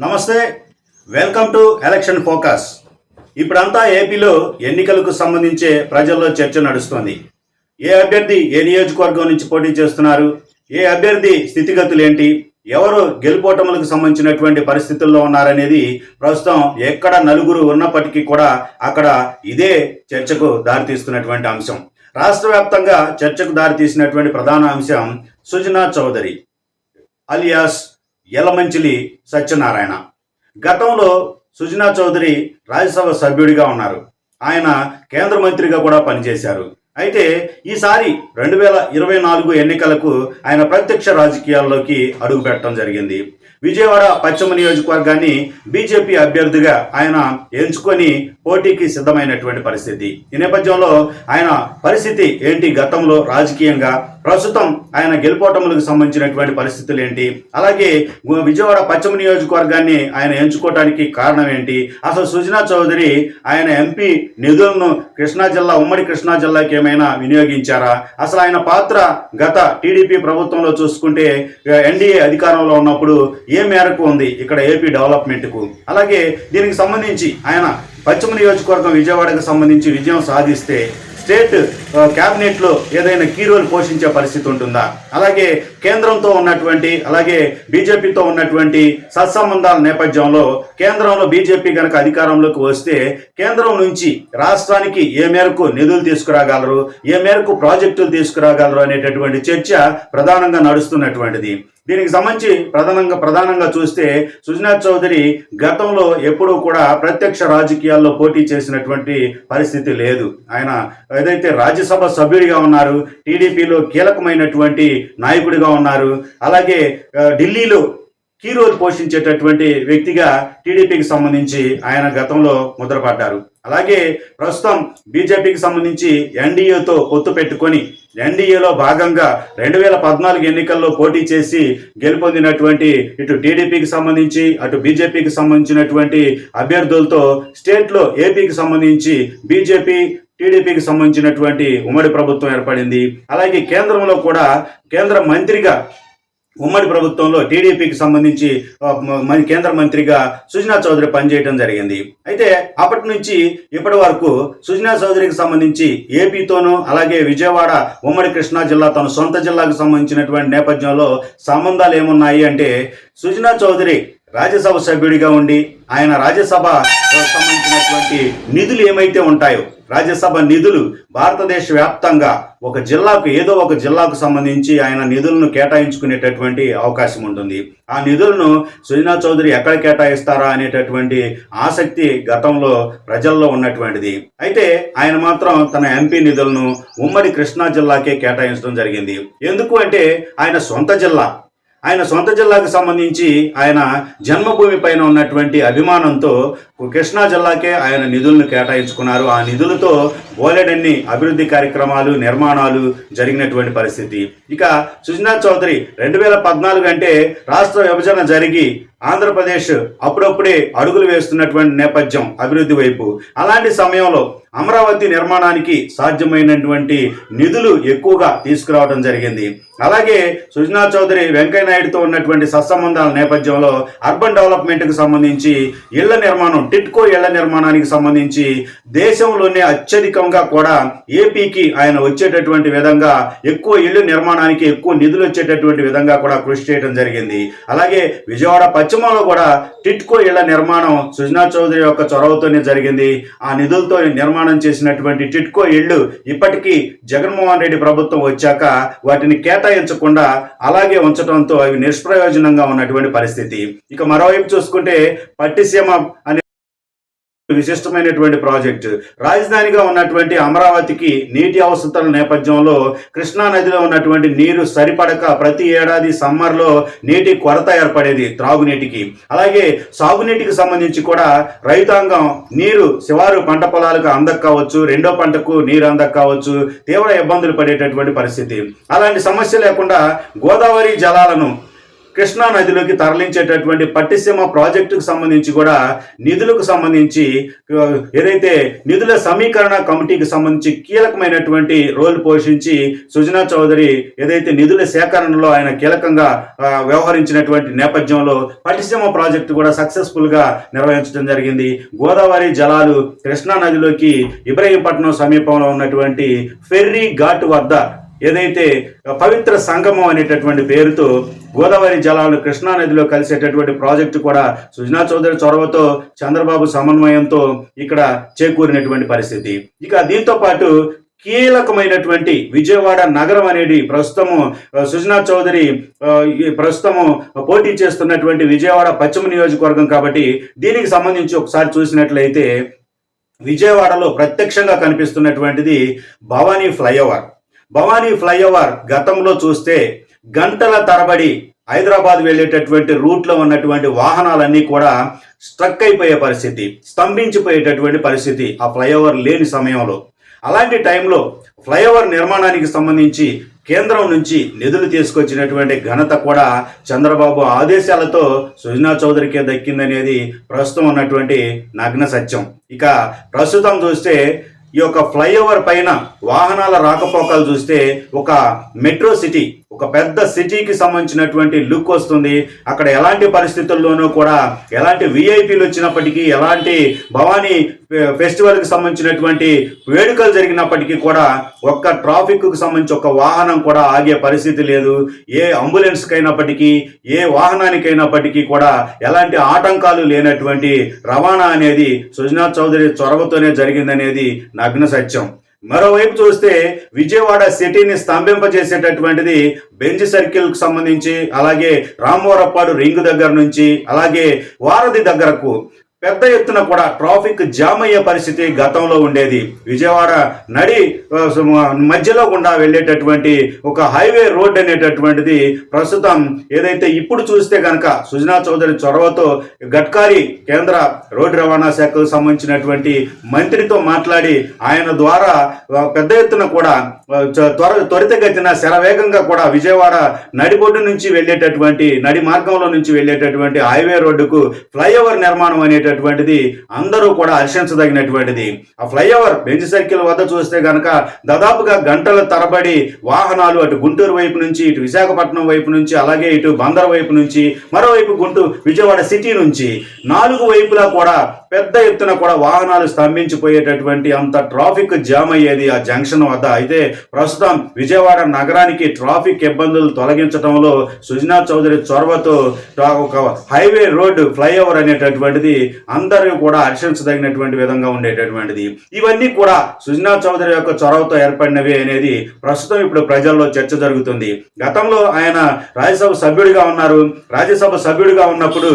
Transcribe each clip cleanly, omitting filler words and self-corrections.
నమస్తే, welcome to election focus. ఇప్పుడంతా ఏపీలో ఎన్నికలకు సంబంధించే ప్రజల్లో చర్చ నడుస్తోంది. ఏ అభ్యర్థి ఏ నియోజకవర్గం నుంచి పోటీ చేస్తున్నారు, ఏ అభ్యర్థి స్థితిగతులు ఏంటి, ఎవరు గెలుపోటములకు సంబంధించినటువంటి పరిస్థితుల్లో ఉన్నారనేది ప్రస్తుతం ఎక్కడ నలుగురు ఉన్నప్పటికీ కూడా అక్కడ ఇదే చర్చకు దారితీస్తున్నటువంటి అంశం. రాష్ట్ర వ్యాప్తంగా చర్చకు దారితీసినటువంటి ప్రధాన అంశం సుజనా చౌదరి అలియాస్ యలమంచిలి సత్యనారాయణ. గతంలో సుజనా చౌదరి రాజ్యసభ సభ్యుడిగా ఉన్నారు. ఆయన కేంద్ర మంత్రిగా కూడా పనిచేశారు. అయితే ఈసారి 2024 ఎన్నికలకు ఆయన ప్రత్యక్ష రాజకీయాల్లోకి అడుగుపెట్టడం జరిగింది. విజయవాడ పశ్చిమ నియోజకవర్గాన్ని బీజేపీ అభ్యర్థిగా ఆయన ఎంచుకొని పోటీకి సిద్ధమైనటువంటి పరిస్థితి. ఈ నేపథ్యంలో ఆయన పరిస్థితి ఏంటి, గతంలో రాజకీయంగా ప్రస్తుతం ఆయన గెలుపోటములకు సంబంధించినటువంటి పరిస్థితులు ఏంటి, అలాగే విజయవాడ పశ్చిమ నియోజకవర్గాన్ని ఆయన ఎంచుకోవడానికి కారణం ఏంటి, అసలు సుజనా చౌదరి ఆయన ఎంపీ నిధులను కృష్ణా జిల్లా ఉమ్మడి కృష్ణా జిల్లాకి ఏమైనా వినియోగించారా, అసలు ఆయన పాత్ర గత టీడీపీ ప్రభుత్వంలో చూసుకుంటే ఎన్డీఏ అధికారంలో ఉన్నప్పుడు ఏ మేరకు ఉంది ఇక్కడ ఏపీ డెవలప్మెంట్కు, అలాగే దీనికి సంబంధించి ఆయన పశ్చిమ నియోజకవర్గం విజయవాడకు సంబంధించి విజయం సాధిస్తే స్టేట్ క్యాబినెట్లో ఏదైనా కీ రోల్ పోషించే పరిస్థితి ఉంటుందా, అలాగే కేంద్రంతో ఉన్నటువంటి అలాగే బీజేపీతో ఉన్నటువంటి సత్సంబంధాల నేపథ్యంలో కేంద్రంలో బీజేపీ కనుక అధికారంలోకి వస్తే కేంద్రం నుంచి రాష్ట్రానికి ఏ మేరకు నిధులు తీసుకురాగలరు, ఏ మేరకు ప్రాజెక్టులు తీసుకురాగలరు అనేటటువంటి చర్చ ప్రధానంగా నడుస్తున్నటువంటిది. దీనికి సంబంధించి ప్రధానంగా చూస్తే సుజనా చౌదరి గతంలో ఎప్పుడూ కూడా ప్రత్యక్ష రాజకీయాల్లో పోటీ చేసినటువంటి పరిస్థితి లేదు. ఆయన ఏదైతే రాజ్యసభ సభ్యుడిగా ఉన్నారు, టీడీపీలో కీలకమైనటువంటి నాయకుడిగా ఉన్నారు, అలాగే ఢిల్లీలో కీ రోల్ పోషించేటటువంటి వ్యక్తిగా టీడీపీకి సంబంధించి ఆయన గతంలో ముద్రపడ్డారు. అలాగే ప్రస్తుతం బీజేపీకి సంబంధించి ఎన్డీఏతో పొత్తు పెట్టుకొని ఎన్డీఏలో భాగంగా 2014 ఎన్నికల్లో పోటీ చేసి గెలుపొందినటువంటి ఇటు టీడీపీకి సంబంధించి అటు బీజేపీకి సంబంధించినటువంటి అభ్యర్థులతో స్టేట్లో ఏపీకి సంబంధించి బీజేపీ టీడీపీకి సంబంధించినటువంటి ఉమ్మడి ప్రభుత్వం ఏర్పడింది. అలాగే కేంద్రంలో కూడా కేంద్ర మంత్రిగా ఉమ్మడి ప్రభుత్వంలో టీడీపీకి సంబంధించి కేంద్ర మంత్రిగా సుజనా చౌదరి పనిచేయడం జరిగింది. అయితే అప్పటి నుంచి ఇప్పటి వరకు సుజనా చౌదరికి సంబంధించి ఏపీతోనూ అలాగే విజయవాడ ఉమ్మడి కృష్ణా జిల్లా తన సొంత జిల్లాకు సంబంధించినటువంటి నేపథ్యంలో సంబంధాలు ఏమున్నాయి అంటే, సుజనా చౌదరి రాజ్యసభ సభ్యుడిగా ఉండి ఆయన రాజ్యసభ సంబంధించినటువంటి నిధులు ఏమైతే ఉంటాయో రాజ్యసభ నిధులు భారతదేశ వ్యాప్తంగా ఒక జిల్లాకు ఏదో ఒక జిల్లాకు సంబంధించి ఆయన నిధులను కేటాయించుకునేటటువంటి అవకాశం ఉంటుంది. ఆ నిధులను సుజనా చౌదరి ఎక్కడ కేటాయిస్తారా అనేటటువంటి ఆసక్తి గతంలో ప్రజల్లో ఉన్నటువంటిది. అయితే ఆయన మాత్రం తన ఎంపీ నిధులను ఉమ్మడి కృష్ణా జిల్లాకే కేటాయించడం జరిగింది. ఎందుకు అంటే ఆయన సొంత జిల్లాకు సంబంధించి ఆయన జన్మభూమి పైన ఉన్నటువంటి అభిమానంతో కృష్ణా జిల్లాకే ఆయన నిధులను కేటాయించుకున్నారు. ఆ నిధులతో బోలెడన్ని అభివృద్ధి కార్యక్రమాలు నిర్మాణాలు జరిగినటువంటి పరిస్థితి. ఇక సుజనా చౌదరి 2014 అంటే రాష్ట్ర విభజన జరిగి ఆంధ్రప్రదేశ్ అప్పుడప్పుడే అడుగులు వేస్తున్నటువంటి నేపథ్యం అభివృద్ధి వైపు. అలాంటి సమయంలో అమరావతి నిర్మాణానికి సాధ్యమైనటువంటి నిధులు ఎక్కువగా తీసుకురావడం జరిగింది. అలాగే సుజనా చౌదరి వెంకయ్య నాయుడుతో ఉన్నటువంటి సత్సంబంధాల నేపథ్యంలో అర్బన్ డెవలప్మెంట్కి సంబంధించి ఇళ్ల నిర్మాణం, టిట్కో ఇళ్ల నిర్మాణానికి సంబంధించి దేశంలోనే అత్యధికంగా కూడా ఏపీకి ఆయన వచ్చేటటువంటి విధంగా ఎక్కువ ఇళ్ల నిర్మాణానికి ఎక్కువ నిధులు వచ్చేటటువంటి విధంగా కూడా కృషి చేయడం జరిగింది. అలాగే విజయవాడ పశ్చిమలో కూడా టిట్కో ఇళ్ల నిర్మాణం సుజనా చౌదరి యొక్క చొరవతోనే జరిగింది. ఆ నిధులతో నిర్మాణం చేసినటువంటి టిట్కో ఇళ్లు ఇప్పటికీ జగన్మోహన్ రెడ్డి ప్రభుత్వం వచ్చాక వాటిని కేటాయించకుండా అలాగే ఉంచడంతో అవి నిష్ప్రయోజనంగా ఉన్నటువంటి పరిస్థితి. ఇక మరోవైపు చూసుకుంటే పట్టిసీమ అనే విశిష్టమైనటువంటి ప్రాజెక్టు రాజధానిగా ఉన్నటువంటి అమరావతికి నీటి అవసరాల నేపథ్యంలో కృష్ణా నదిలో ఉన్నటువంటి నీరు సరిపడక ప్రతి ఏడాది సమ్మర్లో నీటి కొరత ఏర్పడేది త్రాగునీటికి. అలాగే సాగునీటికి సంబంధించి కూడా రైతాంగం నీరు శివారు పంట పొలాలకు అందక కావచ్చు, రెండో పంటకు నీరు అందక కావచ్చు, తీవ్ర ఇబ్బందులు పడేటటువంటి పరిస్థితి. అలాంటి సమస్య లేకుండా గోదావరి జలాలను కృష్ణా నదిలోకి తరలించేటటువంటి పట్టిసీమ ప్రాజెక్టుకు సంబంధించి కూడా నిధులకు సంబంధించి ఏదైతే నిధుల సమీకరణ కమిటీకి సంబంధించి కీలకమైనటువంటి రోల్ పోషించి సుజనా చౌదరి ఏదైతే నిధుల సేకరణలో ఆయన కీలకంగా వ్యవహరించినటువంటి నేపథ్యంలో పట్టిసీమ ప్రాజెక్టు కూడా సక్సెస్ఫుల్ గా నిర్వహించడం జరిగింది. గోదావరి జలాలు కృష్ణా నదిలోకి ఇబ్రహీంపట్నం సమీపంలో ఉన్నటువంటి ఫెర్రీ ఘాట్ వద్ద ఏదైతే పవిత్ర సంగమం అనేటటువంటి పేరుతో గోదావరి జలాలు కృష్ణా నదిలో కలిసేటటువంటి ప్రాజెక్టు కూడా సుజనా చౌదరి చొరవతో చంద్రబాబు సమన్వయంతో ఇక్కడ చేకూరినటువంటి పరిస్థితి. ఇక దీంతో పాటు కీలకమైనటువంటి విజయవాడ నగరం అనేది ప్రస్తుతము సుజనా చౌదరి ప్రస్తుతము పోటీ చేస్తున్నటువంటి విజయవాడ పశ్చిమ నియోజకవర్గం కాబట్టి దీనికి సంబంధించి ఒకసారి చూసినట్లయితే విజయవాడలో ప్రత్యక్షంగా కనిపిస్తున్నటువంటిది భవానీ ఫ్లైఓవర్. భవానీ ఫ్లైఓవర్ గతంలో చూస్తే గంటల తరబడి హైదరాబాద్ వెళ్ళేటటువంటి రూట్లో ఉన్నటువంటి వాహనాలన్నీ కూడా స్ట్రక్ అయిపోయే పరిస్థితి, స్తంభించిపోయేటటువంటి పరిస్థితి ఆ ఫ్లైఓవర్ లేని సమయంలో. అలాంటి టైంలో ఫ్లైఓవర్ నిర్మాణానికి సంబంధించి కేంద్రం నుంచి నిధులు తీసుకొచ్చినటువంటి ఘనత కూడా చంద్రబాబు ఆదేశాలతో సుజనా చౌదరికే దక్కిందనేది ప్రస్తుతం ఉన్నటువంటి నగ్న సత్యం. ఇక ప్రస్తుతం చూస్తే ఈ యొక్క ఫ్లైఓవర్ పైన వాహనాల రాకపోకలు చూస్తే ఒక మెట్రో సిటీ, ఒక పెద్ద సిటీకి సంబంధించినటువంటి లుక్ వస్తుంది. అక్కడ ఎలాంటి పరిస్థితుల్లోనూ కూడా ఎలాంటి విఐపీలు వచ్చినప్పటికీ, ఎలాంటి భవానీ ఫెస్టివల్కి సంబంధించినటువంటి వేడుకలు జరిగినప్పటికీ కూడా ఒక్క ట్రాఫిక్కు సంబంధించి ఒక వాహనం కూడా ఆగే పరిస్థితి లేదు. ఏ అంబులెన్స్కి అయినప్పటికీ, ఏ వాహనానికైనప్పటికీ కూడా ఎలాంటి ఆటంకాలు లేనటువంటి రవాణా అనేది సుజనా చౌదరి చొరవతోనే జరిగిందనేది నగ్న సత్యం. మరోవైపు చూస్తే విజయవాడ సిటీని స్తంభింపజేసేటటువంటిది బెంజ్ సర్కిల్కి సంబంధించి, అలాగే రామవరప్పాడు రింగ్ దగ్గర నుంచి అలాగే వారధి దగ్గరకు పెద్ద ఎత్తున కూడా ట్రాఫిక్ జామ్ అయ్యే పరిస్థితి గతంలో ఉండేది. విజయవాడ నడి మధ్యలో గుండా వెళ్ళేటటువంటి ఒక హైవే రోడ్ అనేటటువంటిది ప్రస్తుతం ఏదైతే ఇప్పుడు చూస్తే కనుక సుజనా చౌదరి చొరవతో గడ్కారీ కేంద్ర రోడ్డు రవాణా శాఖకు సంబంధించినటువంటి మంత్రితో మాట్లాడి ఆయన ద్వారా పెద్ద ఎత్తున కూడా త్వరితగతిన శరవేగంగా కూడా విజయవాడ నడిబొడ్డు నుంచి వెళ్ళేటటువంటి నడి మార్గంలో నుంచి వెళ్ళేటటువంటి హైవే రోడ్డుకు ఫ్లైఓవర్ నిర్మాణం అనేటటువంటిది అందరూ కూడా హర్షించదగినటువంటిది. ఆ ఫ్లైఓవర్ బెంజ్ సర్కిల్ వద్ద చూస్తే గనక దాదాపుగా గంటల తరబడి వాహనాలు అటు గుంటూరు వైపు నుంచి, ఇటు విశాఖపట్నం వైపు నుంచి, అలాగే ఇటు బందర్ వైపు నుంచి, మరోవైపు విజయవాడ సిటీ నుంచి 4 వైపులా కూడా పెద్ద ఎత్తున కూడా వాహనాలు స్తంభించిపోయేటటువంటి అంత ట్రాఫిక్ జామ్ అయ్యేది ఆ జంక్షన్ వద్ద. అయితే ప్రస్తుతం విజయవాడ నగరానికి ట్రాఫిక్ ఇబ్బందులు తొలగించడంలో సుజనా చౌదరి చొరవతో ఒక హైవే రోడ్ ఫ్లైఓవర్ అనేటటువంటిది అందరూ కూడా హర్షించదగినటువంటి విధంగా ఉండేటటువంటిది. ఇవన్నీ కూడా సుజనా చౌదరి యొక్క చొరవతో ఏర్పడినవి అనేది ప్రస్తుతం ఇప్పుడు ప్రజల్లో చర్చ జరుగుతుంది. గతంలో ఆయన రాజ్యసభ సభ్యుడిగా ఉన్నారు. రాజ్యసభ సభ్యుడిగా ఉన్నప్పుడు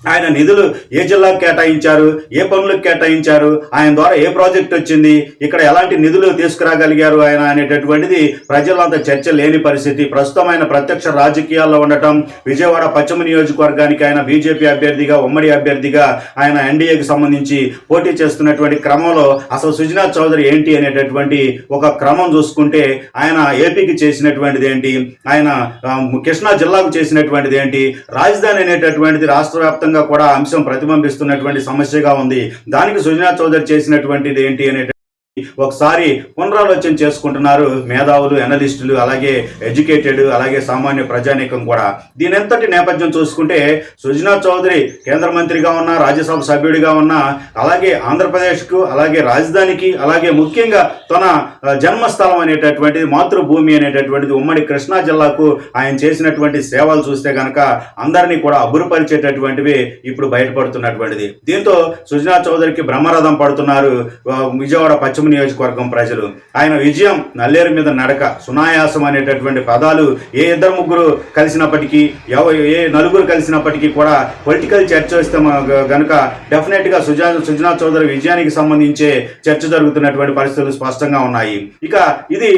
ఆయన నిధులు ఏ జిల్లాకు కేటాయించారు, ఏ పనులకు కేటాయించారు, ఆయన ద్వారా ఏ ప్రాజెక్ట్ వచ్చింది, ఇక్కడ ఎలాంటి నిధులు తీసుకురాగలిగారు ఆయన అనేటటువంటిది ప్రజలంతా చర్చ లేని పరిస్థితి. ప్రస్తుతం ఆయన ప్రత్యక్ష రాజకీయాల్లో ఉండటం, విజయవాడ పశ్చిమ నియోజకవర్గానికి ఆయన బీజేపీ అభ్యర్థిగా, ఉమ్మడి అభ్యర్థిగా ఆయన ఎన్డీఏకి సంబంధించి పోటీ చేస్తున్నటువంటి క్రమంలో అసలు సుజనా చౌదరి ఏంటి అనేటటువంటి ఒక క్రమం చూసుకుంటే ఆయన ఏపీకి చేసినటువంటిది ఏంటి, ఆయన కృష్ణా జిల్లాకు చేసినటువంటిది ఏంటి, రాజధాని అనేటటువంటిది రాష్ట్ర వ్యాప్తంగా కూడా అంశం ప్రతిబింబిస్తున్నటువంటి సమస్యగా ఉంది. దానికి సుజనా చౌదరి చేసినటువంటిది ఏంటి అనే ఒకసారి పునరాలోచన చేసుకుంటున్నారు మేధావులు, అనలిస్టులు, అలాగే ఎడ్యుకేటెడ్, అలాగే సామాన్య ప్రజానీకం కూడా. దీనంతటి నేపథ్యం చూసుకుంటే సుజనా చౌదరి కేంద్ర మంత్రిగా ఉన్న, రాజ్యసభ సభ్యుడిగా ఉన్న, అలాగే ఆంధ్రప్రదేశ్కు, అలాగే రాజధానికి, అలాగే ముఖ్యంగా తన జన్మస్థలం అనేటటువంటిది, మాతృభూమి అనేటటువంటిది ఉమ్మడి కృష్ణా జిల్లాకు ఆయన చేసినటువంటి సేవలు చూస్తే కనుక అందరినీ కూడా అబ్బురుపరిచేటటువంటివి ఇప్పుడు బయటపడుతున్నటువంటిది. దీంతో సుజనా చౌదరికి బ్రహ్మరథం పడుతున్నారు విజయవాడ పశ్చిమ నియోజకవర్గం ప్రజలు. ఆయన విజయం నల్లేరు మీద నడక, సునాయాసం అనేటటువంటి పదాలు ఏ 2-3 కలిసినప్పటికీ, ఏ 4 కలిసినప్పటికీ కూడా పొలిటికల్ చర్చ వస్తే గనుక డెఫినెట్గా సుజనా చౌదరి విజయానికి సంబంధించే చర్చ జరుగుతున్నటువంటి పరిస్థితులు స్పష్టంగా ఉన్నాయి. ఇక ఇది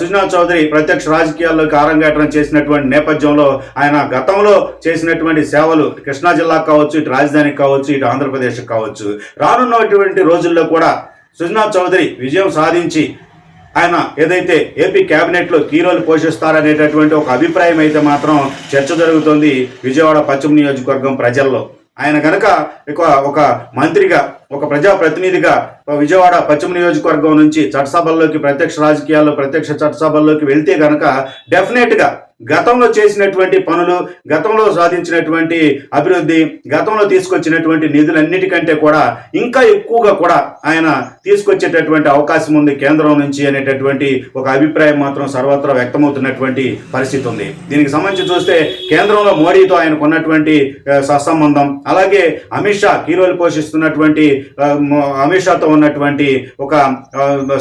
సుజనా చౌదరి ప్రత్యక్ష రాజకీయాల్లోకి ఆరంగేట్రం చేసినటువంటి నేపథ్యంలో ఆయన గతంలో చేసినటువంటి సేవలు కృష్ణా జిల్లాకు కావచ్చు, ఇటు రాజధానికి కావచ్చు, ఇటు ఆంధ్రప్రదేశ్కి కావచ్చు, రానున్నటువంటి రోజుల్లో కూడా సుజనా చౌదరి విజయం సాధించి ఆయన ఏదైతే ఏపీ కేబినెట్ లో కీ రోల్ పోషిస్తారనేటటువంటి ఒక అభిప్రాయం అయితే మాత్రం చర్చ జరుగుతోంది విజయవాడ పశ్చిమ నియోజకవర్గం ప్రజల్లో. ఆయన కనుక ఒక మంత్రిగా, ఒక ప్రజాప్రతినిధిగా విజయవాడ పశ్చిమ నియోజకవర్గం నుంచి చట్టసభల్లోకి, ప్రత్యక్ష రాజకీయాల్లో ప్రత్యక్ష చట్టసభల్లోకి వెళ్తే కనుక డెఫినెట్ గా గతంలో చేసినటువంటి పనులు, గతంలో సాధించినటువంటి అభివృద్ధి, గతంలో తీసుకొచ్చినటువంటి నిధులన్నిటికంటే కూడా ఇంకా ఎక్కువగా కూడా ఆయన తీసుకొచ్చేటటువంటి అవకాశం ఉంది కేంద్రం నుంచి అనేటటువంటి ఒక అభిప్రాయం మాత్రం సర్వత్రా వ్యక్తమవుతున్నటువంటి పరిస్థితి ఉంది. దీనికి సంబంధించి చూస్తే కేంద్రంలో మోడీతో ఆయనకు ఉన్నటువంటి సత్సంబంధం, అలాగే అమిత్ షా కీరోలు పోషిస్తున్నటువంటి అమిత్ షాతో ఉన్నటువంటి ఒక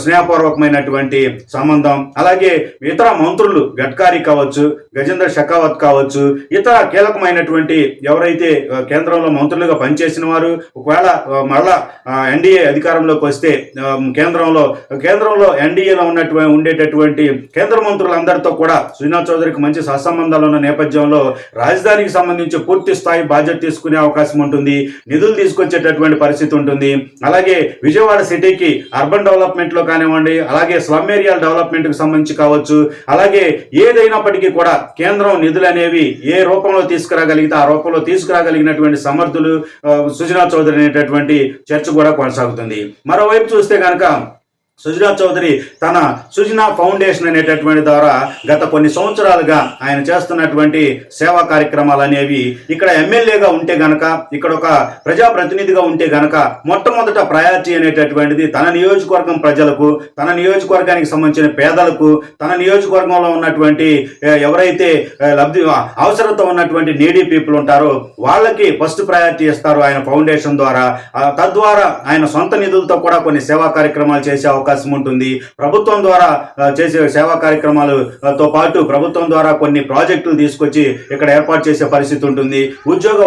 స్నేహపూర్వకమైనటువంటి సంబంధం, అలాగే ఇతర మంత్రులు గడ్కరీ కావచ్చు, గజేంద్ర షెకావత్ కావచ్చు, ఇతర కీలకమైనటువంటి ఎవరైతే కేంద్రంలో మంత్రులుగా పనిచేసిన వారు, ఒకవేళ మరలా ఎన్డీఏ అధికారంలోకి వస్తే కేంద్రంలో ఎన్డీఏలో ఉండేటటువంటి కేంద్ర మంత్రులందరితో కూడా శ్రీనాథ్ చౌదరికి మంచి సత్సంబంధాలు ఉన్న నేపథ్యంలో రాజధానికి సంబంధించి పూర్తి స్థాయి బాధ్యత తీసుకునే అవకాశం ఉంటుంది, నిధులు తీసుకొచ్చేటటువంటి పరిస్థితి ఉంటుంది. అలాగే విజయవాడ సిటీకి అర్బన్ డెవలప్మెంట్ లో కానివ్వండి, అలాగే స్లమ్ ఏరియా డెవలప్మెంట్ కి సంబంధించి కావచ్చు, అలాగే ఏదైనప్పటికీ కూడా కేంద్రం నిధులు అనేవి ఏ రూపంలో తీసుకురాగలిగితే ఆ రూపంలో తీసుకురాగలిగినటువంటి సమర్థులు సుజనా చౌదరి అనేటటువంటి చర్చ కూడా కొనసాగుతుంది. మరోవైపు చూస్తే కనుక సుజనా చౌదరి తన సుజనా ఫౌండేషన్ అనేటటువంటి ద్వారా గత కొన్ని సంవత్సరాలుగా ఆయన చేస్తున్నటువంటి సేవా కార్యక్రమాలు అనేవి ఇక్కడ ఎమ్మెల్యేగా ఉంటే గనక, ఇక్కడ ఒక ప్రజాప్రతినిధిగా ఉంటే గనక మొట్టమొదట ప్రయారిటీ అనేటటువంటిది తన నియోజకవర్గం ప్రజలకు, తన నియోజకవర్గానికి సంబంధించిన పేదలకు, తన నియోజకవర్గంలో ఉన్నటువంటి ఎవరైతే అవసరంతో ఉన్నటువంటి నీడీ పీపుల్ ఉంటారో వాళ్ళకి ఫస్ట్ ప్రయారిటీ ఇస్తారు ఆయన ఫౌండేషన్ ద్వారా. తద్వారా ఆయన సొంత నిధులతో కూడా కొన్ని సేవా కార్యక్రమాలు చేసే అవకాశం ఉంటుంది. ప్రభుత్వం ద్వారా చేసే సేవా కార్యక్రమాలతో పాటు ప్రభుత్వం ద్వారా కొన్ని ప్రాజెక్టులు తీసుకొచ్చి ఇక్కడ ఏర్పాటు చేసే పరిస్థితి ఉంటుంది.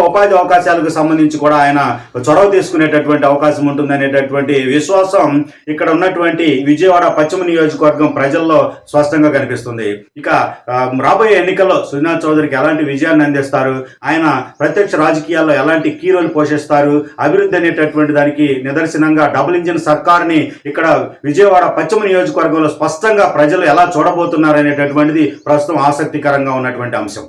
ఉపాధి అవకాశాలకు సంబంధించి కూడా ఆయన చొరవ తీసుకునేటటువంటి అవకాశం ఉంటుంది అనేటటువంటి విశ్వాసం ఇక్కడ ఉన్నటువంటి విజయవాడ పశ్చిమ నియోజకవర్గం ప్రజల్లో స్పష్టంగా కనిపిస్తుంది. ఇక రాబోయే ఎన్నికల్లో సుజనాథ్ చౌదరికి ఎలాంటి విజయాన్ని అందిస్తారు, ఆయన ప్రత్యక్ష రాజకీయాల్లో ఎలాంటి కీ రోల్ పోషిస్తారు, అభివృద్ధి అనేటటువంటి దానికి నిదర్శనంగా డబుల్ ఇంజిన్ సర్కార్ని ఇక్కడ విజయవాడ పశ్చిమ నియోజకవర్గంలో స్పష్టంగా ప్రజలు ఎలా చూడబోతున్నారు అనేటటువంటిది ప్రస్తుతం ఆసక్తికరంగా ఉన్నటువంటి అంశం.